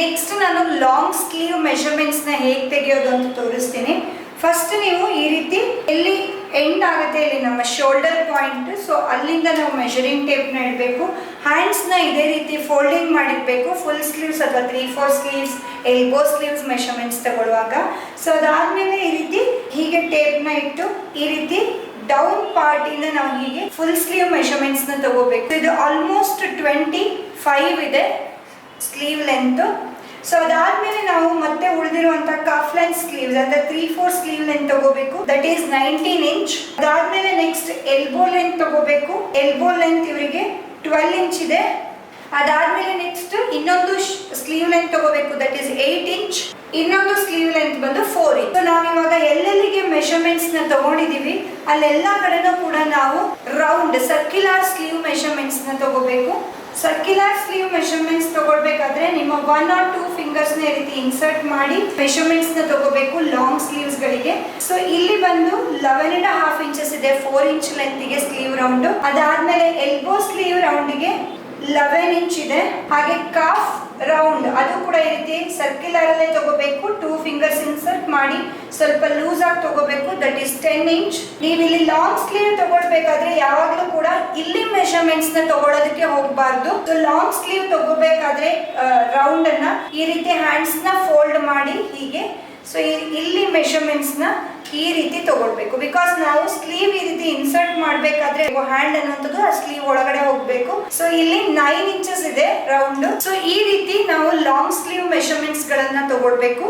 Next ನಾನು long sleeve ಮೆಷರ್ಮೆಂಟ್ಸ್ನ ಹೇಗೆ ತೆಗೆಯೋದು ಅಂತ ತೋರಿಸ್ತೀನಿ. ಫಸ್ಟ್ ನೀವು ಈ ರೀತಿ ಎಲ್ಲಿ ಎಂಡ್ ಆಗುತ್ತೆ ಇಲ್ಲಿ ನಮ್ಮ ಶೋಲ್ಡರ್ ಪಾಯಿಂಟ್, ಸೊ ಅಲ್ಲಿಂದ ನಾವು ಮೆಷರಿಂಗ್ ಟೇಪ್ನ ಇಡಬೇಕು. ಹ್ಯಾಂಡ್ಸ್ನ ಇದೇ ರೀತಿ ಫೋಲ್ಡಿಂಗ್ ಮಾಡಿರಬೇಕು ಫುಲ್ ಸ್ಲೀವ್ಸ್ ಅಥವಾ 3/4 ಸ್ಲೀವ್ಸ್, ಎಲ್ಬೋ ಸ್ಲೀವ್ಸ್ ಮೆಷರ್ಮೆಂಟ್ಸ್ ತಗೊಳ್ಳುವಾಗ. ಸೊ ಅದಾದಮೇಲೆ ಈ ರೀತಿ ಹೀಗೆ ಟೇಪ್ನ ಇಟ್ಟು ಈ ರೀತಿ ಡೌನ್ ಪಾರ್ಟಿಂದ ನಾವು ಹೀಗೆ ಫುಲ್ ಸ್ಲೀವ್ ಮೆಷರ್ಮೆಂಟ್ಸ್ನ ತಗೋಬೇಕು. ಇದು ಆಲ್ಮೋಸ್ಟ್ 25 ಇದೆ ಸ್ಲೀವ್ ಲೆಂತ್. ಸೊ ಅದಾದ್ಮೇಲೆ ನಾವು ಮತ್ತೆ ಉಳಿದಿರುವಂತಹ ಕಫ್ ಲೆಂತ್ ಸ್ಲೀವ್ಸ್ ಅಂದ್ರೆ 3/4 ಸ್ಲೀವ್ ಲೆಂತ್ ತಗೋಬೇಕು, ದಟ್ ಈಸ್ 19 ಇಂಚ್. ಅದಾದ್ಮೇಲೆ ನೆಕ್ಸ್ಟ್ ಎಲ್ಬೋ ಲೆಂತ್ ತಗೋಬೇಕು. ಎಲ್ಬೋ ಲೆಂತ್ ಇವರಿಗೆ 12 ಇಂಚ್ ಇದೆ. ಅದಾದ್ಮೇಲೆ ನೆಕ್ಸ್ಟ್ ಇನ್ನೊಂದು ಸ್ಲೀವ್ ಲೆಂತ್ ತಗೋಬೇಕು, ದಟ್ ಈಸ್ 8 ಇಂಚ್. ಇನ್ನೊಂದು ಸ್ಲೀವ್ ಲೆಂತ್ ಬಂದು 4 ಇಂಚ್. ಸೊ ನಾವಿವಾಗ ಎಲ್ಲೆಲ್ಲಿಗೆ ಮೆಷರ್ಮೆಂಟ್ಸ್ ನ ತಗೊಂಡಿದೀವಿ ಅಲ್ಲೆಲ್ಲ ಕಡೆನೂ ಕೂಡ ನಾವು ರೌಂಡ್ ಸರ್ಕ್ಯುಲರ್ ಸ್ಲೀವ್ ಮೆಷರ್ಮೆಂಟ್ಸ್ ನ ತಗೋಬೇಕು. ಸರ್ಕ್ಯುಲರ್ ಸ್ಲೀವ್ ಮೆಷರ್ಮೆಂಟ್ಸ್ ತಗೊಳ್ಬೇಕಾದ್ರೆ ನಿಮ್ಮ 1 or 2 ಫಿಂಗರ್ಸ್ ನ ರೀತಿ ಇನ್ಸರ್ಟ್ ಮಾಡಿ ಮೆಷರ್ಮೆಂಟ್ಸ್ ನ ತಗೋಬೇಕು ಲಾಂಗ್ ಸ್ಲೀವ್ಸ್ ಗಳಿಗೆ. ಸೊ ಇಲ್ಲಿ ಬಂದು 11.5 ಇಂಚಸ್ ಇದೆ 4 ಇಂಚ್ ಲೆಂತ್ ಗೆ ಸ್ಲೀವ್ ರೌಂಡ್. ಅದಾದ್ಮೇಲೆ ಎಲ್ಬೋ ಸ್ಲೀವ್ ರೌಂಡ್ ಗೆ 11 ಇಂಚ್ ಇದೆ. ಹಾಗೆ ಕಾಫ್ ರೌಂಡ್ ಅದು ಕೂಡ ಈ ರೀತಿ ಸರ್ಕ್ಯುಲರ್ ಅಲ್ಲೇ ತಗೋಬೇಕು. 2 ಫಿಂಗರ್ಸ್ ಇನ್ಸರ್ಟ್ ಮಾಡಿ ಸ್ವಲ್ಪ ಲೂಸ್ ಆಗಿ ತಗೋಬೇಕು, ದಟ್ ಈಸ್ 10 ಇಂಚ್. ನೀವು ಇಲ್ಲಿ ಲಾಂಗ್ ಸ್ಲೀವ್ ತಗೊಳ್ಬೇಕಾದ್ರೆ ಯಾವಾಗಲೂ ಕೂಡ ಇಲ್ಲಿ ಮೆಷರ್ಮೆಂಟ್ಸ್ ನ ತಗೊಳ್ಳೋದಕ್ಕೆ ಹೋಗಬಾರ್ದು. ಸೊ ಲಾಂಗ್ ಸ್ಲೀವ್ ತಗೋಬೇಕಾದ್ರೆ ರೌಂಡ್ ಅನ್ನ ಈ ರೀತಿ ಹ್ಯಾಂಡ್ಸ್ ನ ಫೋಲ್ಡ್ ಮಾಡಿ ಹೀಗೆ, ಸೊ ಇಲ್ಲಿ ಮೆಷರ್ಮೆಂಟ್ಸ್ ನ ಈ ರೀತಿ ತಗೊಳ್ಬೇಕು. ಬಿಕಾಸ್ ನಾವು ಸ್ಲೀವ್ ಈ ರೀತಿ ಇನ್ಸರ್ಟ್ ಮಾಡ್ಬೇಕಾದ್ರೆ ಹ್ಯಾಂಡ್ ಅನ್ನುವಂಥದ್ದು ಆ ಸ್ಲೀವ್ ಒಳಗಡೆ ಹೋಗ್ಬೇಕು. ಸೊ ಇಲ್ಲಿ 9 ಇಂಚಸ್ ಇದೆ ರೌಂಡ್. ಸೊ ಈ ರೀತಿ ನಾವು ಲಾಂಗ್ ಸ್ಲೀವ್ ಮೆಷರ್ಮೆಂಟ್ಸ್ ಗಳನ್ನ ತಗೊಳ್ಬೇಕು.